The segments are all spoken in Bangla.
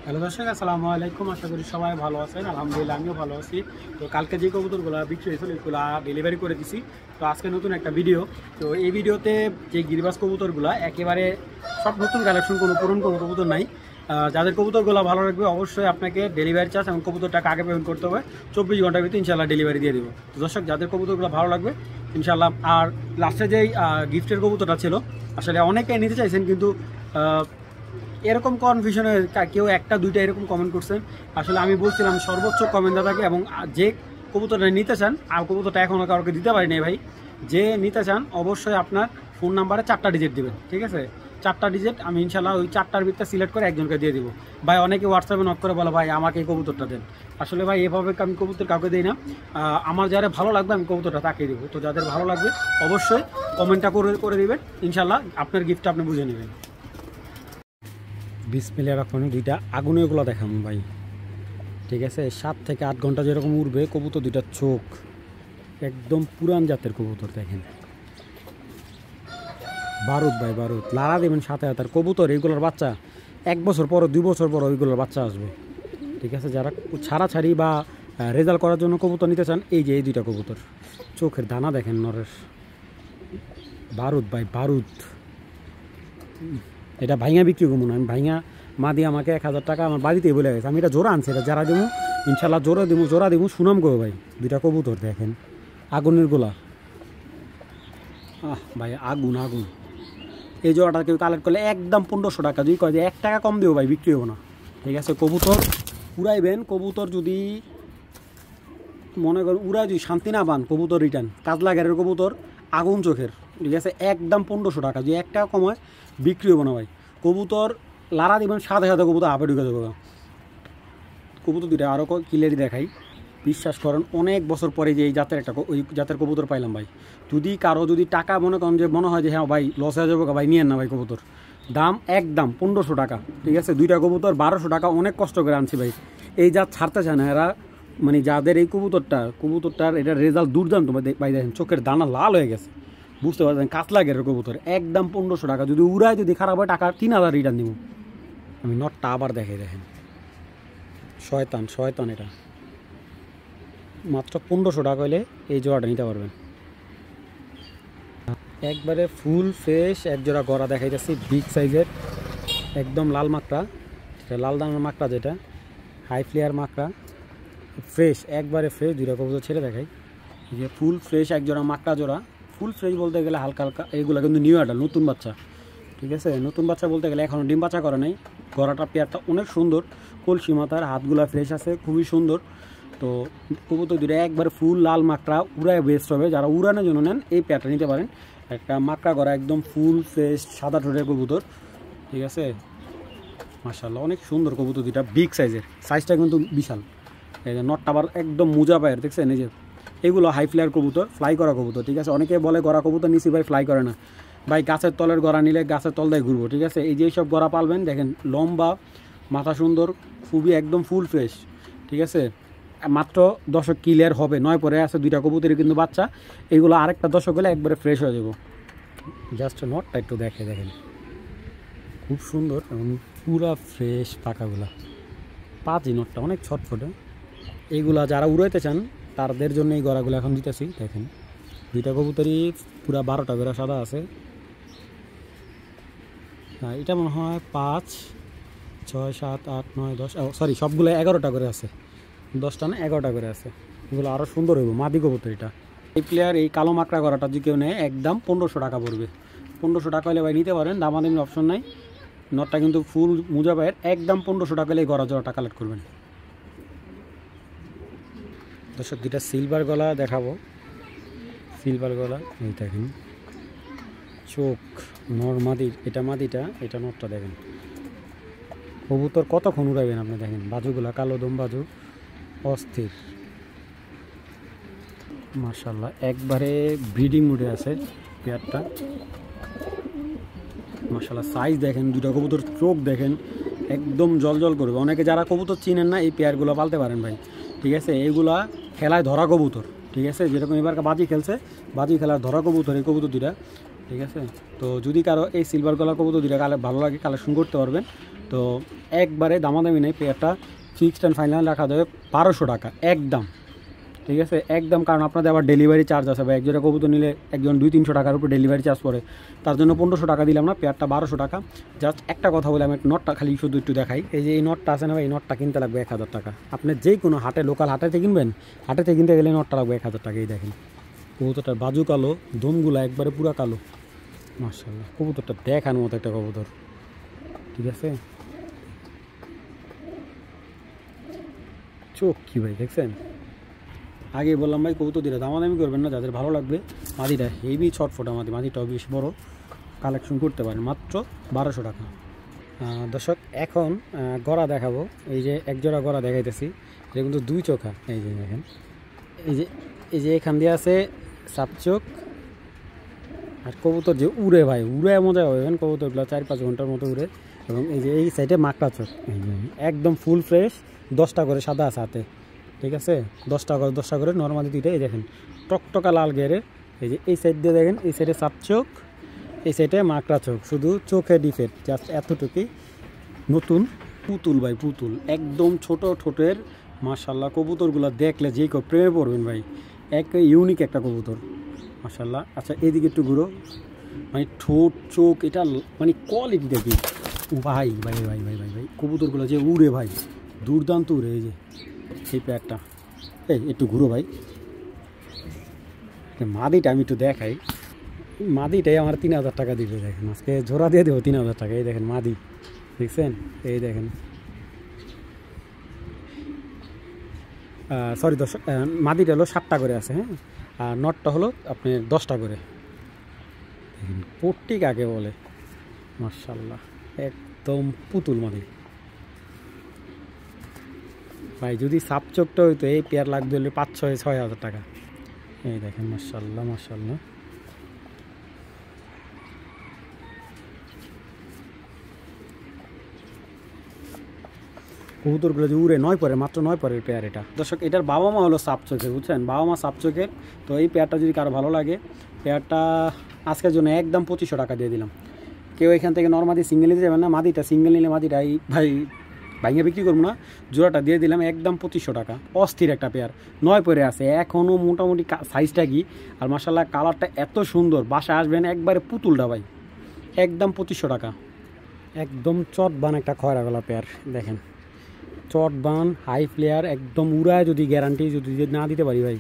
হ্যালো দর্শক, আসসালামু আলাইকুম। আশা করি সবাই ভালো আছেন। আলহামদুলিল্লাহ আমিও ভালো আছি। তো কালকে যে কবুতরগুলো বিক্রি হয়েছিল এগুলো ডেলিভারি করে দিছি। তো আজকে নতুন একটা ভিডিও। তো এই ভিডিওতে যে গিরিবাজ কবুতরগুলো একেবারে সব নতুন কালেকশন, কোনো পুরনো কোনো কবুতর নাই। যাদের কবুতরগুলো ভালো লাগবে অবশ্যই আপনাকে ডেলিভারি চার্জ এবং কবুতরটাকে আগে পেমেন্ট করতে হবে। 24 ঘন্টার ভিতরে ইনশাল্লাহ ডেলিভারি দিয়ে দেবো। তো দর্শক, যাদের কবুতরগুলো ভালো লাগবে ইনশাল্লাহ। আর লাস্টে যেই গিফটের কবুতরটা ছিল, আসলে অনেকেই নিতে চাইছেন, কিন্তু এরকম কনফিউশনে কেউ একটা দুইটা এরকম কমেন্ট করছেন। আসলে আমি বলছিলাম সর্বোচ্চ কমেন্ট দাদাকে, এবং যে কবুতরটা নিতে চান, আর কবুতরটা এখনও কাউকে দিতে পারিনি ভাই, যে নিতে চান অবশ্যই আপনার ফোন নাম্বারে 4টা ডিজিট দেবেন, ঠিক আছে? 4টা ডিজিট আমি ইনশাল্লাহ ওই 4টার ভিতরে সিলেক্ট করে একজনকে দিয়ে দিব। ভাই অনেকে হোয়াটসঅ্যাপে নক করে বলো ভাই আমাকে এই কবুতরটা দেন। আসলে ভাই এভাবে আমি কবুতর কাউকে দিই না। আমার যারা ভালো লাগবে আমি কবুতরটা তাকে দিব। তো যাদের ভালো লাগবে অবশ্যই কমেন্টটা করে দিবেন, ইনশাল্লাহ আপনার গিফটটা আপনি বুঝে নেবেন। বিসমিল্লাহির রহমানির রহিম। দুইটা আগুনেগুলো দেখাম ভাই, ঠিক আছে? 7 থেকে 8 ঘন্টা যেরকম উড়বে কবুতর, দুইটা চোখ একদম পুরান জাতের কবুতর। দেখেন বারুদ ভাই, বারুদ লাড়া দেবেন সাথে হাতার কবুতর। এইগুলোর বাচ্চা 1 বছর পর 2 বছর পর ওইগুলোর বাচ্চা আসবে, ঠিক আছে? যারা ছাড়াছাড়ি বা রেজাল্ট করার জন্য কবুতর নিতে চান, এই যে এই দুইটা কবুতর, চোখের দানা দেখেন নরের। বারুদ ভাই, বারুদ। এটা ভাইঙা বিক্রি করবো না আমি, ভাইঙা মা দিয়ে আমাকে 1000 টাকা আমার বাড়িতেই বলে গেছে। আমি এটা জোড়া আনছি, এটা যারা দেবো ইনশাল্লাহ জোড়া দেবো সুনাম করবো ভাই। দুইটা কবুতর দেখেন আগুনের গোলা। ভাই আগুন আগুন। এই জোড়াটা কেউ কালেক্ট করলে একদম 1500 টাকা, যদি কয় যে 1 টাকা কম দেবো ভাই, বিক্রি হবো না, ঠিক আছে? কবুতর উড়াইবেন, কবুতর যদি মনে করেন উড়াই যদি শান্তি না পান, কবুতর রিটার্ন। কাজলা ঘেরের কবুতর আগুন চোখের, ঠিক আছে? একদম 1500 টাকা, যদি 1 টাকা কম হয় বিক্রি হবো না ভাই। কবুতর লাড়া দিবেন সাথে সাথে কবুতর আপে ঢুকে দেবো। কবুতর দুইটা আরও ক্লিয়ারই দেখাই, বিশ্বাস করেন অনেক বছর পরে যে এই জাতের ওই জাতের কবুতর পাইলাম ভাই। যদি কারো যদি টাকা মনে করেন যে মনে হয় যে হ্যাঁ ভাই লস হয়ে যাবো ভাই, নিয়েন না ভাই কবুতর। দাম একদম 1500 টাকা, ঠিক আছে? দুইটা কবুতর 1200 টাকা, অনেক কষ্ট করে আনছি ভাই। এই জাত ছাড়তে চায় না এরা, মানে যাদের এই কবুতরটার এটা রেজাল্ট দুর্দান্ত ভাই। দেখেন চোখের দানা লাল হয়ে গেছে, বুঝতে পারছেন? কাতলা ঘেরের কবুতর একদম 1500 টাকা। যদি উড়ায় যদি খারাপ হয় টাকা 3000 রিটার্ন দিব আমি। নটটা আবার দেখে দেখেন, শয়তান শয়তান। এটা মাত্র 1500 টাকা হলে এই জোড়াটা নিতে পারবেন। একবারে ফুল ফ্রেশ এক জোড়া গড়া দেখাইতেছি, বিগ সাইজের, একদম লাল মাকড়া, লাল দানার মাকড়া, যেটা হাই ফ্লেয়ার মাকড়া, ফ্রেশ একবারে ফ্রেশ। দুইটা কবুতর ছেড়ে দেখাই, এই যে ফুল ফ্রেশ এক জোড়া মাকড়া জোড়া। ফুল ফ্রেশ বলতে গেলে হালকা হালকা, এইগুলো কিন্তু নিউ অ্যাডাল, নতুন বাচ্চা, ঠিক আছে? নতুন বাচ্চা বলতে গেলে এখনও ডিম বাচ্চা করে নাই। গড়াটা পেয়ারটা অনেক সুন্দর, কলসি মাথার, হাতগুলা ফ্রেশ আছে, খুবই সুন্দর। তো কবুতর দুটো একবার ফুল লাল মাকড়া, উড়ায় বেস্ট হবে। যারা উড়ানোর জন্য নেন এই পেয়ারটা নিতে পারেন। একটা মাকড়া গড়া একদম ফুল ফ্রেশ সাদা ঠোঁটের কবুতর, ঠিক আছে? মাশাআল্লাহ অনেক সুন্দর কবুতর দুটা, বিগ সাইজের, সাইজটা কিন্তু বিশাল। এই যে নটটা আবার একদম মোজা পায়ের, দেখছেন? এই যে এগুলো হাই ফ্লায়ার কবুতর, ফ্লাই করা কবুতর, ঠিক আছে? অনেকে বলে গড়া কবুতর নিছি ভাই, ফ্লাই করে না ভাই। গাছের তলের গড়া নিলে গাছের তল দিয়ে ঘুরবো, ঠিক আছে? এই যে সব গড়া পালবেন, দেখেন লম্বা, মাথা সুন্দর, খুবই একদম ফুল ফ্রেশ, ঠিক আছে? মাত্র 10 ক্লিয়ার হবে, 9 পরে আছে দুইটা কবুতরের কিন্তু বাচ্চা। এইগুলো আরেকটা 10 হলে একবারে ফ্রেশ হয়ে যাব। জাস্ট নটটা একটু দেখেন, খুব সুন্দর এবং পুরা ফ্রেশ পাকাগুলা। পাঁচই নটটা অনেক ছটফটে। এইগুলা যারা উড়াইতে চান তাদের জন্য এই গড়াগুলো এখন দিতেছি। দেখেন দুইটা কবুতরই পুরা 12টা করে সাদা আছে। হ্যাঁ, এটা মনে হয় 5, 6, 7, 8, 9, 10, সরি সবগুলো 11টা করে আছে, 10টা না 11টা করে আছে। এগুলো আরও সুন্দর হইব, মাদি কবুতর এটা। এই প্লেয়ার এই কালো মাকড়া গড়াটা যদি কেউ নেয় একদম 1500 টাকা পড়বে। 1500 টাকা হলে ভাই নিতে পারেন, দামাদামির অপশন নাই। নটটা কিন্তু ফুল মুজা পায়ের, একদম 1500 টাকা হলে এই গড়া জোড়াটা কালেক্ট করবেন। দর্শক দুইটা সিলভার গলা দেখাবো, সিলভার গলা, এই দেখেন চোখ, নর মাদির, এটা মাদিটা, এটা নটটা। দেখেন কবুতর কতক্ষণ উড়াবেন আপনি, দেখেন বাজুগুলা কালো দম বাজু, অস্থির। মাশাআল্লাহ একবারে ব্রিডিং মুডে আছে পেয়ারটা। মাশাআল্লাহ সাইজ দেখেন, দুটা কবুতর চোখ দেখেন একদম জল জল করবে। অনেকে যারা কবুতর চিনেন না এই পেয়ারগুলো পালতে পারেন ভাই, ঠিক আছে? এইগুলা খেলায় ধরা কবুতর, ঠিক আছে? যেরকম এবার বাজি খেলছে, বাজি খেলার ধরা কবুতর এই কবুতর দুটা, ঠিক আছে। তো যদি কারো এই সিলভার গলা কবুতর দুইটা ভালো লাগে কালেকশন করতে পারবেন। তো একবারে দামাদামি নেই, পেয়ারটা ফিক্সড অ্যান্ড ফাইনাল রাখা যাবে 1200 টাকা একদম, ঠিক আছে একদম। কারণ আপনাদের আবার ডেলিভারি চার্জ আছে, বা এক জোড়া কবুতর নিলে একজন 200-300 টাকার উপর ডেলিভারি চার্জ পড়ে, তার জন্য 1500 টাকা দিলাম না, পেয়ারটা 1200 টাকা। জাস্ট একটা কথা বলে আমি নটটা খালি শুধু একটু দেখাই। এই যে এই নটটা আছে না, এই নটটা কিনতে লাগবে 1000 টাকা। আপনি যে কোনো হাটে, লোকাল হাটেতে কিনবেন, হাটেতে কিনতে গেলে নটটা লাগবে 1000 টাকা। এই দেখেন কবুতরটার বাজু কালো, দমগুলো একবারে পুরা কালো, মাশাআল্লাহ। কবুতরটা দেখানোর মতো একটা কবুতর, ঠিক আছে। চোখ কি ভাই দেখছেন, আগে বললাম ভাই কবুতর দিলে দামাদামি করবেন না, যাদের ভালো লাগবে। মাদিটা হেভি ছটফটা মাদি, মাদিটাও বেশ বড়, কালেকশন করতে পারেন মাত্র 1200 টাকা। দর্শক এখন গড়া দেখাবো। এই যে একজোড়া গড়া দেখাইতেছি, এটা কিন্তু 2 চোখা। এই যে দেখেন, এই যে এখান দিয়ে আছে সাপ চোখ। আর কবুতর যে উড়ে ভাই, উড়ে মজা পাবেন, কবুতরগুলো 4-5 ঘন্টার মতো উড়ে। এবং এই যে এই সাইডে মাকড়া চোখ, একদম ফুল ফ্রেশ, 10টা করে সাদা আছে হাতে, ঠিক আছে। 10টা করে নর্মালি দুইটা। এই দেখেন টকটকা লাল গেরে। এই যে এই সাইড দিয়ে দেখেন, এই সাইডে সাপ চোখ, এই সাইডে মাকড়া চোখ, শুধু চোখে ডিফেক্ট, জাস্ট এতটুকুই। নতুন পুতুল ভাই, পুতুল একদম ছোট ঠোঁটের, মাশাআল্লাহ। কবুতরগুলো দেখলে যে কেউ প্রেমে পড়বেন ভাই, এক ইউনিক একটা কবুতর, মাশাআল্লাহ। আচ্ছা এদিকে একটু ঘুরো, মানে ঠোঁট চোখ এটা মানে কোয়ালিটি দেখি ভাই ভাই ভাই ভাই ভাই ভাই কবুতরগুলো যে উড়ে ভাই, দুর্দান্ত উড়ে। এই যে এই প্যাকটা, এই একটু ঘুরো ভাই। মাদিটা আমি একটু দেখাই, মাদিটাই আমার 3000 টাকা দিবে। দেখেন আজকে জোড়া দিয়ে দেবো 3000 টাকা। এই দেখেন মাদি, দেখছেন, এই দেখেন। সরি দর্শক, মাদিটা হলো 7টা করে আছে, হ্যাঁ। আর নটটা হলো আপনার 10টা করে। দেখেন পট্টি কাকে বলে, মাশাআল্লাহ, একদম পুতুল মাদি ভাই। যদি সাপ চোখটা হইতো এই পেয়ার লাগবে হলে 5-6 হাজার টাকা। এই দেখেন মাশাআল্লাহ মাশাআল্লাহ। কবুতরগুলো যে উড়ে 9 পরে, মাত্র 9 পরের পেয়ার এটা। দর্শক এটার বাবা মা হলো সাপ চোখের, বুঝছেন, বাবা মা সাপ চোখের। তো এই পেয়ারটা যদি কারো ভালো লাগে, পেয়ারটা আজকের জন্য একদম 2500 টাকা দিয়ে দিলাম। কেউ এখান থেকে নর্মালি সিঙ্গেল নিতে যাবেন না, মাদিটা সিঙ্গেল নিলে মাদিটা এই ভাই ভাইঙে বিক্রি করবো না, জোড়াটা দিয়ে দিলাম একদম 2500 টাকা। অস্থির একটা পেয়ার, 9 পরে আছে, এখনও মোটামুটি সাইজটা কি। আর মাশাআল্লাহ কালারটা এত সুন্দর, বাসায় আসবেন একবারে পুতুলটা ভাই, একদম 2500 টাকা। একদম চটবান একটা খয়রা গলা পেয়ার, দেখেন চটবান হাই ফ্লেয়ার, একদম উড়ায় যদি গ্যারান্টি যদি না দিতে পারি ভাই,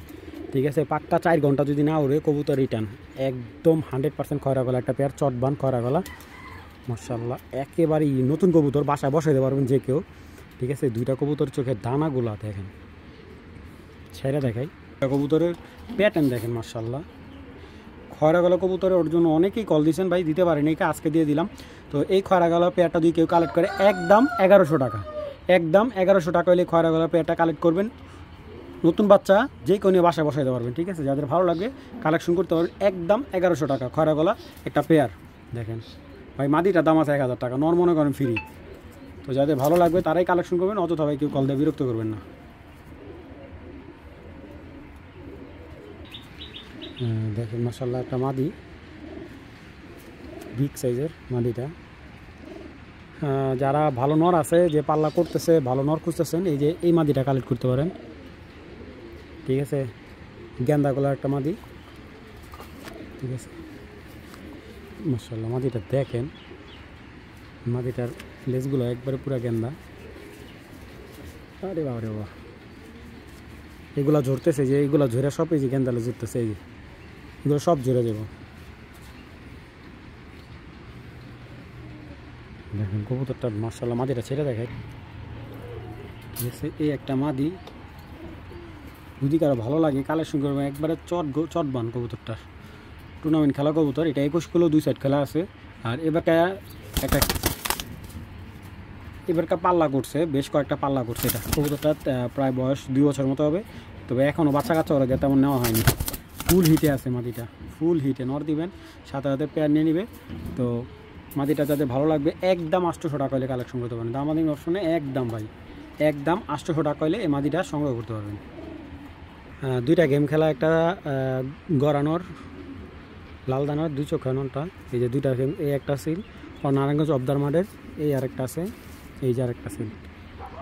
ঠিক আছে, পাক্কা 4 ঘন্টা যদি না উড়ে কবুতর রিটার্ন। একদম 100% খয়রা গলা একটা পেয়ার, চটবান খয়রা গলা, মাশাআল্লাহ। একেবারেই নতুন কবুতর, বাসায় বসাইতে পারবেন যে কেউ, ঠিক আছে। 2টা কবুতর চোখের দানাগুলা দেখেন, ছেড়ে দেখাই। কবুতরের প্যাটার্ন দেখেন, মাশাআল্লাহ। খয়রা গলা কবুতরের ওর জন্য অনেকেই কল দিয়েছেন ভাই, দিতে পারেন, এইটা আজকে দিয়ে দিলাম। তো এই খয়রা গলা পেয়ারটা যদি কেউ কালেক্ট করে, একদম 1100 টাকা, একদম 1100 টাকা হলে খয়রা গলা পেয়ারটা কালেক্ট করবেন। নতুন বাচ্চা যে কেউ নিয়ে বাসায় বসাইতে পারবেন, ঠিক আছে। যাদের ভালো লাগবে কালেকশন করতে পারবেন, একদম 1100 টাকা খয়রা গলা একটা পেয়ার। দেখেন ভাই মাদিটা দাম আছে 1000 টাকা, নর মনে করেন ফ্রি। তো যাদের ভালো লাগবে তারাই কালেকশন করবেন, অযথা ভাই কেউ কল দিয়ে বিরক্ত করবেন না। দেখেন মাশাআল্লাহ একটা মাদি, বিগ সাইজের মাদিটা। যারা ভালো নর আছে, যে পাল্লা করতেছে, ভালো নর খুঁজতেছেন, এই যে এই মাদিটা কালেক্ট করতে পারেন, ঠিক আছে। গেন্দা গলার একটা মাদি, ঠিক আছে। মাশাআল্লাহ মাদিটা দেখেন, মাদিটার লেজগুলো একবারে পুরা গেন্দা। আরে বাবা রে বাবা, এগুলা ঝরতেছে, যে এইগুলা ঝরে সব, এই যে গেন্দালে ঝরতেছে, এই যে এগুলো সব ঝরে যাব। দেখেন কবুতরটা মাশাআল্লাহ, মাদিটা ছেড়ে দেখায়, ঠিক আছে। এই একটা মাদি, যদি কারো ভালো লাগে কালেকশন করবে, একবারে চটবান কবুতরটার, টুর্নামেন্ট খেলা কবুতর। এটা 21 কিলো 2 সাইড খেলা আছে। আর এবারকার পাল্লা করছে, বেশ কয়েকটা পাল্লা করছে। এটা কবুতরটা প্রায় বয়স 2 বছর মতো হবে, তবে এখনও বাচ্চা কাচ্চা ওরা তেমন নেওয়া হয়নি। ফুল হিটে আছে মাদিটা, ফুল হিটে। নর দিবেন, সাথে সাথে পেয়ার নিয়ে নিবে। তো মাদিটা যাদের ভালো লাগবে, একদম 800 টাকা হলে কালেকশন করতে পারেন। দামাদামি অপশনে একদম ভাই, একদম 800 টাকা হলে এই মাদিটা সংগ্রহ করতে পারবেন। 2টা গেম খেলা, একটা গড়ানোর লাল দানার 2 চোখা নটটা, এই যে 2টা, এই একটা সিল, আর নারায়ণগঞ্জ অবদার মাঠের এই আরেকটা আছে, এই যে আরেকটা সিল,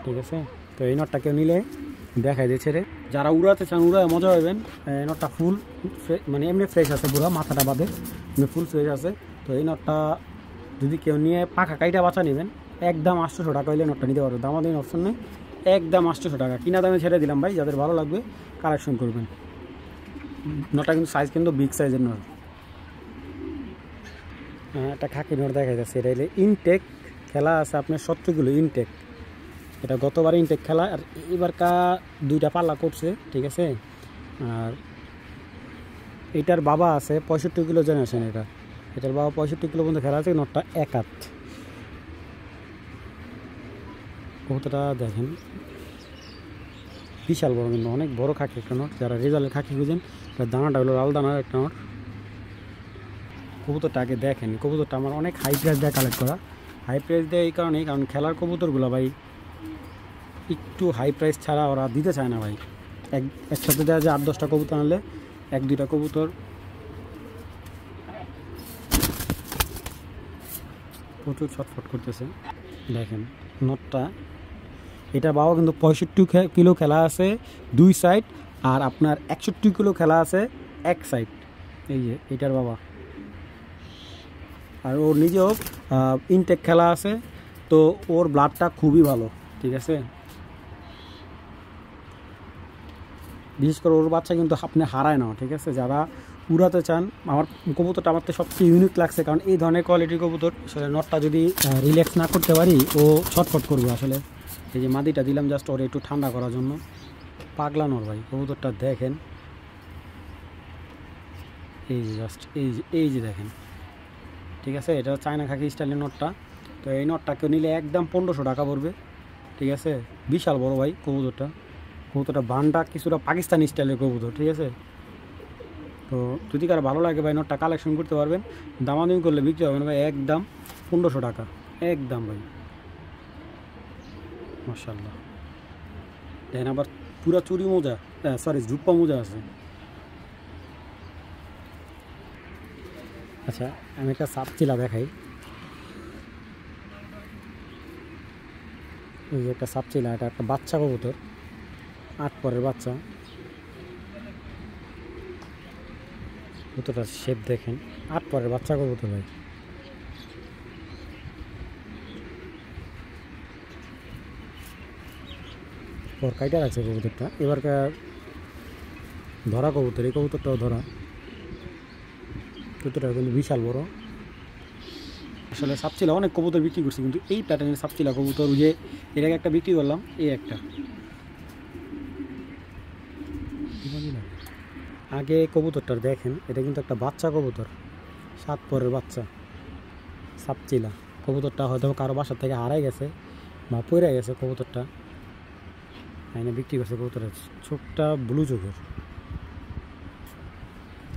ঠিক আছে। তো এই নটটা কেউ নিলে দেখাই দিয়েছে রে, যারা উড়াতে চান উড়ায় মজা পাবেন। এই নটটা ফুল মানে এমনি ফ্রেশ আছে, পুরো মাথাটা বাদে এমনি ফুল ফ্রেশ আছে। তো এই নটটা যদি কেউ নিয়ে পাখা কাইটা বাঁচা নেবেন, একদম 800 টাকা হইলে নটটা নিতে পারবে, দামাদামি অপশন নেই, একদম 800 টাকা কিনা দামে ছেড়ে দিলাম ভাই, যাদের ভালো লাগবে কালেকশন করবেন। নটটা কিন্তু সাইজ কিন্তু বিগ সাইজের নট। একটা খাকি নট দেখা যাচ্ছে, এটা হলে ইনটেক খেলা আছে আপনার 70 কিলো ইনটেক, এটা গতবার ইনটেক খেলা, আর এবার 2টা পাল্লা করছে, ঠিক আছে। আর এটার বাবা আছে 65 কিলো জেনারেশন, এটার বাবা 65 কিলো পর্যন্ত খেলা আছে। নটটা এক হাত, কতটা দেখেন বিশাল বড়, কিন্তু অনেক বড় খাকি একটা নট। যারা রেজাল্টের খাকি খুঁজেন, দানাটা হলো লাল দানার একটা নট। কবুতরটা আগে দেখেন, কবুতরটা আমার অনেক হাই প্রাইস দিয়ে কালেক্ট করা। হাই প্রাইস দেয় এই কারণেই, কারণ খেলার কবুতরগুলো ভাই একটু হাই প্রাইস ছাড়া ওরা দিতে চায় না ভাই। একসাথে দেওয়া যায় 8-10টা কবুতর আনলে 1-2টা কবুতর প্রচুর ছটফট করতেছে। দেখেন নটটা, এটা বাবা কিন্তু 65 কিলো খেলা আছে 2 সাইড, আর আপনার 61 কিলো খেলা আছে 1 সাইড, এই যে এটার বাবা। আর ওর নিজেও ইনটেক খেলা আছে, তো ওর ব্লাডটা খুবই ভালো, ঠিক আছে। বিশেষ করে ওর বাচ্চা কিন্তু আপনি হারায় না, ঠিক আছে। যারা উড়াতে চান, আমার কবুতরটা আমার তো সবচেয়ে ইউনিক লাগছে, কারণ এই ধরনের কোয়ালিটির কবুতর আসলে নটটা যদি রিল্যাক্স না করতে পারি ও ছটফট করবে আসলে। এই যে মাদিটা দিলাম জাস্ট ওর একটু ঠান্ডা করার জন্য, পাগলানোর ভাই কবুতরটা দেখেন, এই যে জাস্ট এই যে দেখেন, ঠিক আছে। এটা চায়না খাকি স্টাইলের নটটা। তো এই নটটা কেউ নিলে একদম 1500 টাকা পড়বে, ঠিক আছে। বিশাল বড় ভাই কবুতরটা বানটা কিছুটা পাকিস্তানি স্টাইলের কবুতর, ঠিক আছে। তো যদি কারো ভালো লাগে ভাই নটটা কালেকশন করতে পারবেন, দামাদামি করলে বিক্রি হবে না ভাই, একদম 1500 টাকা একদম ভাই, মাশাআল্লাহ। দেখেন আবার পুরা চুরি মোজা, সরি ঝুপ্পা মোজা আছে। আচ্ছা আমি একটা সাপচিলা দেখাই, এই যে একটা সাপচিলা, এটা একটা বাচ্চা কবুতর, 8 পরের বাচ্চা। কবুতরটার শেপ দেখেন, 8 পরের বাচ্চা কবুতর ভাই। ওর কাইটা রাখছে কবুতরটা, এবারকার ধরা কবুতর, এই কবুতরটাও ধরা। কবুতরটা কিন্তু বিশাল বড়। আসলে সাপচিলা অনেক কবুতর বিক্রি করছি, কিন্তু এই প্যাটার্নের সাপচিলা কবুতর যে এর আগে একটা বিক্রি করলাম, এই একটা আগে কবুতরটার দেখেন, এটা কিন্তু একটা বাচ্চা কবুতর, 7 পরের বাচ্চা সাপচিলা। কবুতরটা হয়তো কারো বাসার থেকে হারাই গেছে বা পড়ে গেছে কবুতরটা, এনে বিক্রি করছে। কবুতরের চোখটা ব্লু চোখের,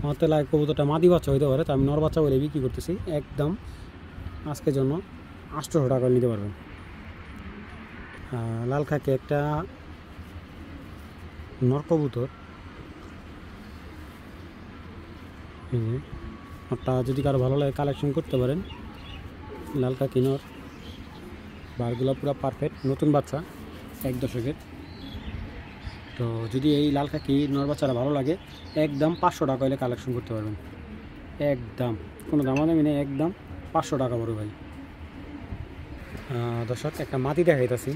আমার তো লাগে কবুতরটা মাদি বাচ্চা হইতে পারে, তো আমি নর বাচ্চা বলে বিক্রি করতেছি। একদম আজকের জন্য 800 টাকা নিতে পারবেন। লাল খাকি একটা নর কবুতর, ওটা যদি কারো ভালো লাগে কালেকশন করতে পারেন। লাল খাকি নর, বারগুলো পুরো পারফেক্ট, নতুন বাচ্চা 1 দশকের। তো যদি এই লাল খাকি নর বাচ্চারা ভালো লাগে, একদম 500 টাকা হলে কালেকশন করতে পারবেন, একদম কোনো দামাদামি নেই, একদম 500 টাকা বড় ভাই। দর্শক একটা মাটি দেখাইতেছি,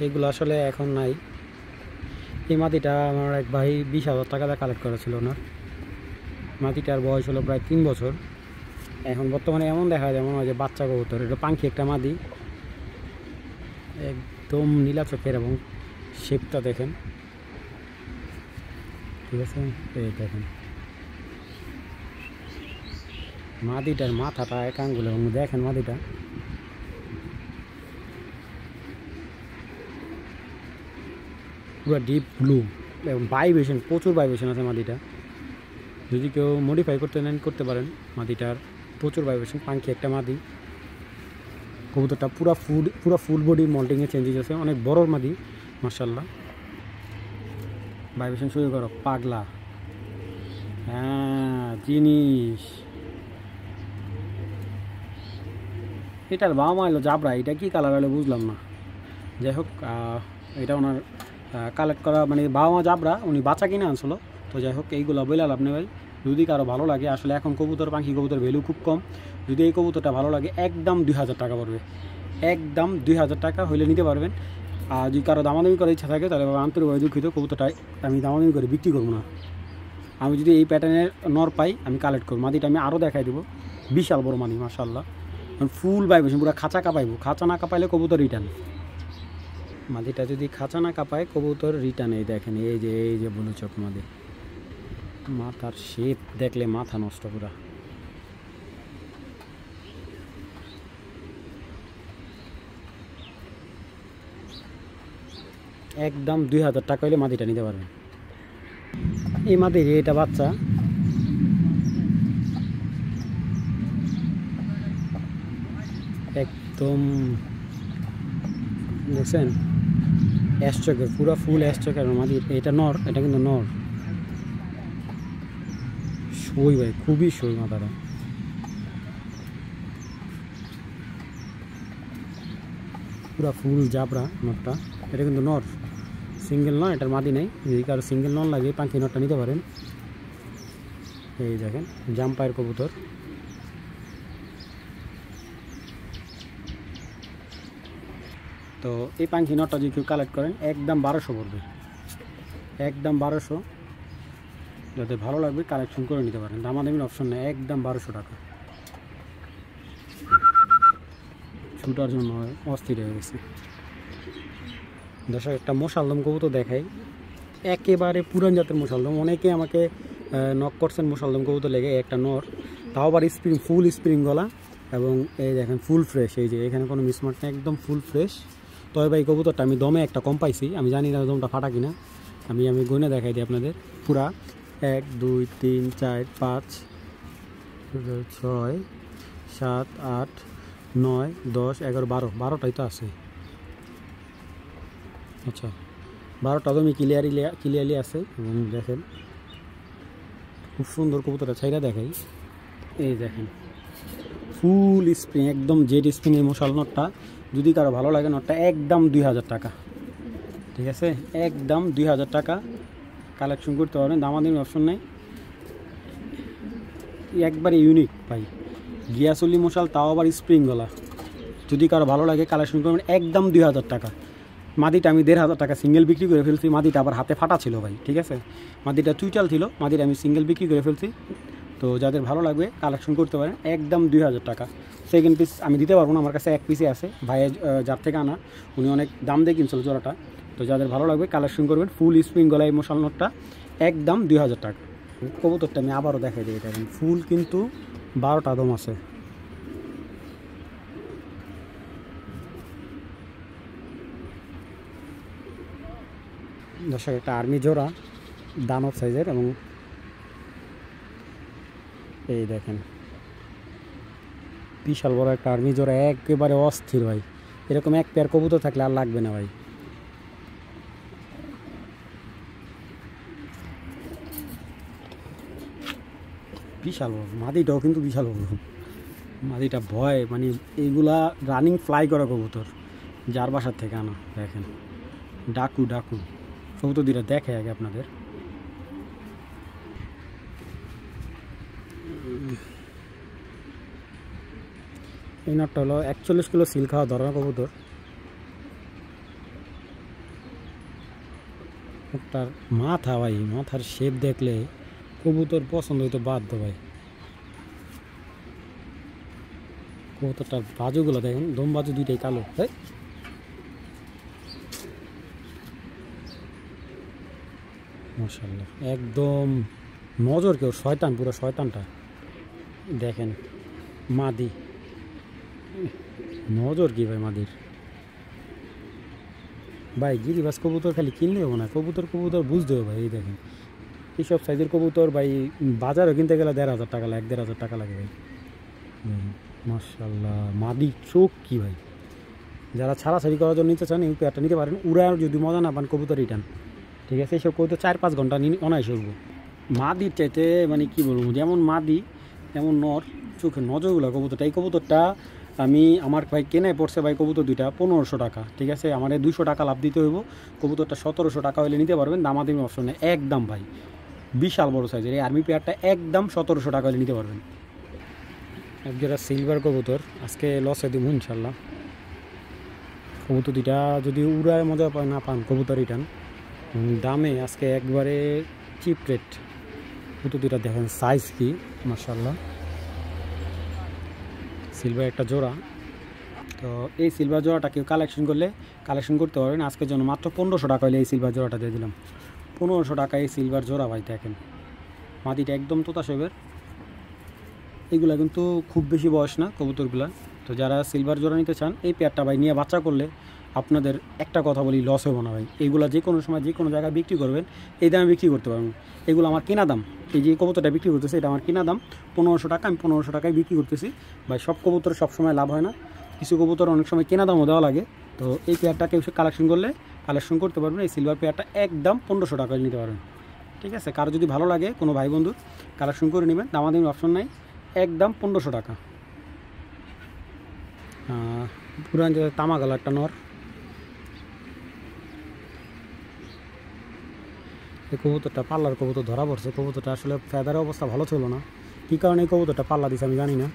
এইগুলো আসলে এখন নাই। এই মাটিটা আমার এক ভাই 20,000 টাকা দিয়ে কালেক্ট করেছিল ওনার। মাটিটার বয়স হলো প্রায় 3 বছর। এখন বর্তমানে এমন দেখা যায় মনে হয় যে বাচ্চা কবুতর, এটা পাখি একটা মাদি, একদম নীলা চোখের, এবং শেপটা দেখেন, ঠিক আছে। এই দেখেন মাদিটার মাথাটা এক আঙ্গুল, এবং দেখেন মাদিটা পুরো ডিপ ব্লু, এবং ভাইব্রেশন, প্রচুর ভাইব্রেশন আছে মাদিটা। যদি কেউ মডিফাই করতে নেন করতে পারেন, মাদিটার প্রচুর ভাইব্রেশন, পাখি একটা মাদি। কবুতরটা পুরা ফুল বডি মল্টিংয়ে চেঞ্জেস আছে, অনেক বড় মাদি মাশাআল্লাহ। ভাইব্রেশন শুরু করো পাগলা, হ্যাঁ জিনিস, এটার বাবা এলো জাবরা, এটা কি কালার হলো বুঝলাম না। যাই হোক এটা ওনার কালেক্ট করা, মানে বাবা মা জাবরা, উনি বাচ্চা কিনে আনছিল। তো যাই হোক এইগুলো বললাম আপনি ভাই, যদি কারো ভালো লাগে, আসলে এখন কবুতর পাখি কবুতর ভ্যালু খুব কম, যদি এই কবুতরটা ভালো লাগে একদম 2000 টাকা পড়বে, একদম 2000 টাকা হইলে নিতে পারবেন। আর যদি কারো দামাদামি করার ইচ্ছা থাকে তাহলে আন্তরিকভাবে দুঃখিত, কবুতরটা আমি দামাদামি করে বিক্রি করবো না। আমি যদি এই প্যাটার্নের নর পাই আমি কালেক্ট করবো। মাদিটা আমি আরও দেখাই দেবো, বিশাল বড় মাদি মাশাআল্লাহ, ফুল ভাইব্রেশন, পুরো খাঁচা কাঁপাইবো, খাঁচা না কাঁপাইলে কবুতর রিটার্ন। মাদিটা যদি খাঁচা না কাঁপায় কবুতর রিটার্ন। এই দেখেন এই যে ব্লু চোখ মাদি, মাথার শেপ দেখলে মাথা নষ্ট পুরা। একদম 2000 টাকা হলে মাদিটা নিতে পারবেন। এই মাদির এটা বাচ্চা, একদম দেখছেন অ্যাশ চকের, পুরো ফুল অ্যাশ চকের মাদির। এটা নর, এটা কিন্তু নর, সই ভাই খুবই সই মাথাটা। পুরা ফুল জাবরা নরটা, এটা কিন্তু নর, সিঙ্গেল নর, এটার মাদি নেই। যদি কারো সিঙ্গেল নর লাগে পাখি নরটা নিতে পারেন। এই দেখেন জাম্পায়ের কবুতর, তো এই পাখি নরটা যদি কেউ কালেক্ট করেন একদম 1200 পড়বে, একদম 1200। যাদের ভালো লাগবে কালেকশন করে নিতে পারেন, দামাদামির অপশন নেই, একদম 1200 টাকা। ছুটার জন্য অস্থির হয়ে গেছে। দর্শক একটা মশালদম কবুতর দেখাই, একেবারে পুরান জাতের মশালদম। অনেকে আমাকে নক করছেন মশালদম কবুতর লেগে, একটা নর, তাও আবার স্প্রিং, ফুল স্প্রিং গলা, এবং এই দেখেন ফুল ফ্রেশ, এই যে এখানে কোনো মিসমার্ক নেই, একদম ফুল ফ্রেশ। তবে ভাই কবুতরটা আমি দমে একটা কম পাইছি, আমি জানি না দমটা ফাটা কিনা, আমি গনে দেখাই দিই আপনাদের। পুরা 1 2 3 4 5 6 7 8 9 10 11 12টাই তো আছে। আচ্ছা 12টা দমে ক্লিয়ারলি আছে। এবং দেখেন খুব সুন্দর কবুতরটা ছাইরা দেখাই, এই দেখেন ফুল স্প্রিং, একদম জেড স্প্রিং এই মশাল নটটা। যদি কারো ভালো লাগে নটটা একদম 2000 টাকা, ঠিক আছে, একদম 2000 টাকা কালেকশন করতে পারবেন, দামাদামি অপশন নেই, একবারে ইউনিক ভাই। গিয়াসলি মশাল, তাও আবার স্প্রিং গলা, যদি কারো ভালো লাগে কালেকশন করবেন একদম 2000 টাকা। মাদিটা আমি 1500 টাকা সিঙ্গেল বিক্রি করে ফেলছি, মাদিটা আবার হাতে ফাটা ছিল ভাই, ঠিক আছে, মাদিটা চুইটাল ছিল, মাদিটা আমি সিঙ্গেল বিক্রি করে ফেলছি। তো যাদের ভালো লাগবে কালেকশন করতে পারেন একদম 2000 টাকা। সেকেন্ড পিস আমি দিতে পারবো না, আমার কাছে এক পিসে আছে, ভাইয়ের যার থেকে আনা, উনি অনেক দাম দিয়ে কিনছিল জোড়াটা। তো যাদের ভালো লাগবে কালেকশন করবেন, ফুল স্প্রিং গলায় মশাল নটটা একদম 2000 টাকা। কবুতরটা আমি আবারও দেখাই দিই, দেখেন ফুল কিন্তু 12টা দম আছে। দর্শক একটা আর্মি জোড়া দানব সাইজের, এবং এই দেখেন বিশাল বড় একটা আর্মি জোড়া, একেবারে অস্থির ভাই। এরকম এক পেয়ার কবুতর থাকলে আর লাগবে না ভাই। বিশাল বড় মাদিটাও কিন্তু বিশাল বড়, মাদিটা ভয়, মানে এইগুলা রানিং ফ্লাই করা কবুতর, যার বাসার থেকে আনা। দেখেন ডাকু কবুতর দুইটা দেখে আগে আপনাদের। এই নটটা হলো 41 কিলো সিল খাওয়া ধরা কবুতর। একটার মাথা ভাই, মাথার শেপ দেখলে কবুতর পছন্দ হইতো বাধ্য ভাই। কবুতরটার বাজুগুলো দেখেন, দম বাজু দুইটাই কালো, তাই মাশাআল্লাহ, একদম নজর কেউ শয়তান, পুরো শয়তানটা দেখেন। মাদি নজর কি ভাই মাদির ভাই। গিরিবাস কবুতর খালি কিনলে হবো না, কবুতর বুঝতে হবে ভাই। এই দেখেন এইসব সাইজের কবুতর ভাই বাজারে কিনতে গেলে 1500 টাকা লাগে, 1500 টাকা লাগে ভাই। মাশাআল্লাহ মাদি চোখ কি ভাই। যারা ছাড়াছাড়ি করার জন্য নিতে চান এই পেয়ারটা নিতে পারেন। উড়ার যদি মজা না পান কবুতর রিটার্ন, ঠিক আছে। এইসব কবুতর 4-5 ঘন্টা অনায়াসে উঠবো। মাদির চাইতে মানে কি বলবো, যেমন মাদি তেমন নর, চোখের নজরগুলো কবুতরটা, এই কবুতরটা আমি আমার ভাই কেনায় পড়ছে ভাই কবুতর দুইটা 1500 টাকা, ঠিক আছে। আমার 200 টাকা লাভ দিতে হইব, কবুতরটা 1700 টাকা হলে নিতে পারবেন, দামাদামি অপশনে একদম ভাই। বিশাল বড় সাইজের এই আর্মি পেয়ারটা একদম 1700 টাকা হলে নিতে পারবেন। একজোড়া সিলভার কবুতর আজকে লসে দিব ইনশাল্লাহ। কবুতর দুইটা যদি উড়ায় মজা পায় না পান কবুতর রিটার্ন, দামে আজকে একবারে চিপ রেট। কবুতর দুইটা দেখেন সাইজ কি মাশাআল্লাহ। সিলভার একটা জোড়া, তো এই সিলভার জোড়াটা কেউ কালেকশন করলে কালেকশন করতে পারবেন। আজকের জন্য মাত্র 1500 টাকা হলে এই সিলভার জোড়াটা দিয়ে দিলাম। 1500 টাকা এই সিলভার জোড়া ভাই। দেখেন মাদিটা একদম তোতা শেপের, এগুলা কিন্তু খুব বেশি বয়স না কবুতরগুলা। তো যারা সিলভার জোড়া নিতে চান এই পেয়ারটা ভাই নিয়ে বাচ্চা করলে আপনাদের একটা কথা বলি, লস হবে না ভাই। এইগুলা যে কোনো সময় যে কোনো জায়গায় বিক্রি করবেন এই দামে বিক্রি করতে পারবেন। এগুলো আমার কেনা দাম, এই যে কবুতরটা বিক্রি করতেছে এটা আমার কেনা দাম 1500 টাকা, আমি 1500 টাকায় বিক্রি করতেছি ভাই। সব কবুতর সবসময় লাভ হয় না, কিছু কবুতর অনেক সময় কেনা দামও দেওয়া লাগে। তো এই পেয়ারটা কেউ কালেকশন করলে কালেকশন করতে পারবেন। এই সিলভার পেয়ারটা একদম 1500 টাকায় নিতে পারবেন, ঠিক আছে। কারো যদি ভালো লাগে কোনো ভাই বন্ধুর কালেকশন করে নেবেন, দামাদামির অপশন নাই, একদম 1500 টাকা। পুরান যে তামা কালারটা নর, এই কবুতরটা পাল্লার কবুতর ধরা পড়ছে। কবুতরটা আসলে ফেদারের অবস্থা ভালো ছিল না, কী কারণে এই কবুতরটা পাল্লা দিছে আমি জানি না।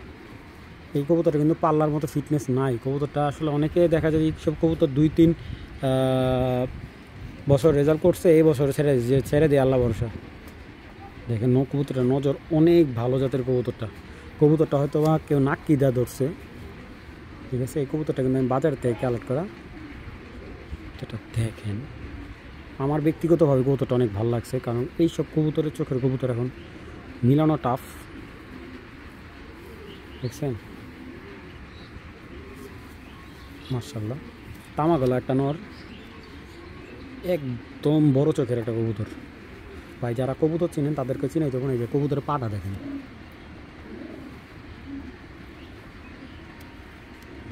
এই কবুতরটা কিন্তু পাল্লার মতো ফিটনেস নাই। কবুতরটা আসলে অনেকে দেখা যায় এইসব কবুতর 2-3 বছর রেজাল্ট করছে, এই বছর ছেড়ে দিয়ে আল্লাহ ভরসা। দেখেন কবুতরটা নজর অনেক ভালো জাতের কবুতরটা। কবুতরটা হয়তো বা কেউ নাক্কি দেওয়া ধরছে, ঠিক আছে। এই কবুতরটা কিন্তু আমি বাজার থেকে কালেক্ট করা। এটা দেখেন আমার ব্যক্তিগতভাবে কবুতরটা অনেক ভালো লাগছে, কারণ এইসব কবুতরের চোখের কবুতর এখন মিলানো টাফ, দেখছেন মাশাআল্লাহ। তামা গলা একটা নর, একদম বড় চোখের একটা কবুতর ভাই। যারা কবুতর চিনেন তাদেরকে চিনাই তখন এই যে কবুতরের পাটা দেখেন,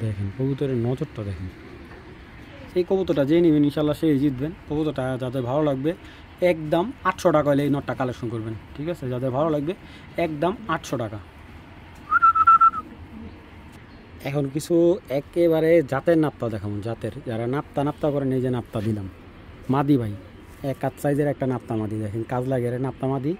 দেখেন কবুতরের নজরটা দেখেন। এই কবুতরটা যে নেবেন ইনশাল্লাহ সেই জিতবেন। কবুতরটা যাদের ভালো লাগবে একদম 800 টাকা হলে এই নটটা কালেকশন করবেন, ঠিক আছে। যাদের ভালো লাগবে একদম 800 টাকা। এখন কিছু একেবারে জাতের নাপ্তা দেখাবো, জাতের যারা নাপ্তা করেন, এই যে নাপ্তা দিলাম মাদি ভাই, এক কাজ সাইজের একটা নাপ্তা মাদি। দেখেন কাজ লাগে নাপ্তা মাদি,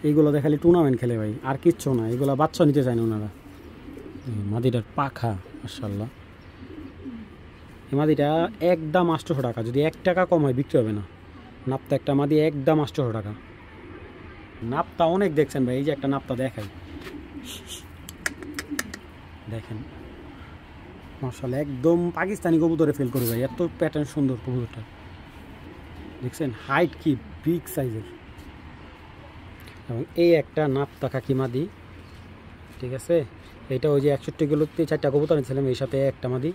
এইগুলো দেখালে টুর্নামেন্ট খেলে ভাই, আর কিচ্ছু না। এগুলো বাচ্চা নিতে চায় না ওনারা। মাদিটার পাখা মাশাআল্লাহ। এই মাদিটা একদম 800 টাকা, যদি 1 টাকা কম হয় বিক্রি হবে না। নাপ্তা একটা মাদি একদম 800 টাকা। নাপ্তা অনেক দেখছেন ভাই, এই যে একটা নাপ্তা দেখাই, দেখেন মাশাআল্লাহ একদম পাকিস্তানি কবুতরে ফেল করে ভাই, এত প্যাটার্ন সুন্দর কবুতরটা। দেখছেন হাইট কি বিগ সাইজের। এবং এই একটা নাপ্তা খাকি মাদি, ঠিক আছে। এটা ওই যে 61 কিলোতে 4টা কবুতর নিয়েছিলাম, এই সাথে একটা মাদি।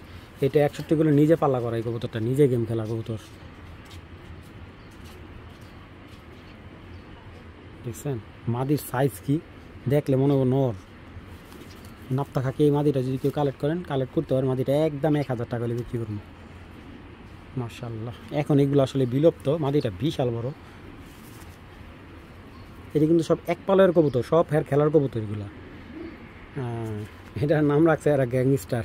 এটা 61 কিলো নিজে পাল্লা করা, এই কবুতরটা নিজে গেম খেলা কবুতর, দেখছেন মাদির সাইজ কি, দেখলে মনে হবে নর। নাপ্তা খাকি এই মাদিটা যদি কেউ কালেক্ট করতে পারেন, মাদিটা একদম 1000 টাকা হলে বিক্রি করুন মাশাআল্লাহ। এখন এগুলো আসলে বিলুপ্ত, মাদিটা বিশাল বড়। এটি কিন্তু সব এক পালের কবুতর, সব খেলার কবুতর এগুলা। এটার নাম রাখছে এরা গ্যাংস্টার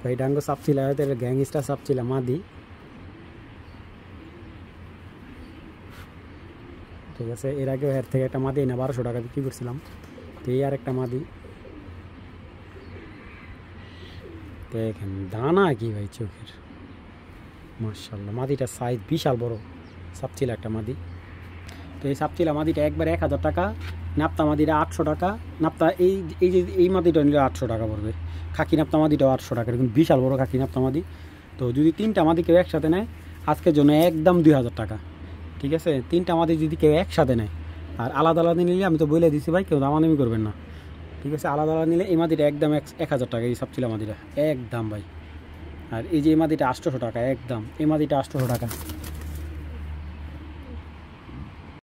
ভাই। ডাঙ্গো সাপচিলা হয়তো এটা গ্যাংস্টার সাপচিলা মাদি, ঠিক আছে। এর আগেও এর থেকে একটা মাদি না 1200 টাকা বিক্রি করছিলাম। তো এই আর একটা মাদি দেখেন, দানা কি ভাই চোখের মাশাআল্লাহ। মাদিটা সাইজ বিশাল বড়, সাপচিলা একটা মাদি। তো এই সাপচিলা মাদিটা একবার 1000 টাকা, নাপ্তা মাদিটা 800 টাকা। নাপ্তা এই মাদিটা নিলে 800 টাকা পড়বে। খাকি নাপ্তা মাদিটাও 800 টাকা, এরকম বিশাল বড় খাকি নাপ্তা মাদি। তো যদি 3টা মাদি কেউ একসাথে নেয় আজকের জন্য একদম 2000 টাকা, ঠিক আছে। 3টা মাদি যদি কেউ একসাথে নেয়, আর আলাদা আলাদা নিলে আমি তো বলে দিছি ভাই কেউ দামাদামি করবেন না, ঠিক আছে। আলাদা আলাদা নিলে এই মাদিটা একদম 1000 টাকা, এই সাপচিলা মাদিটা একদম ভাই। আর এই যে এই মাদিটা 800 টাকা একদম, এই মাদিটা 800 টাকা।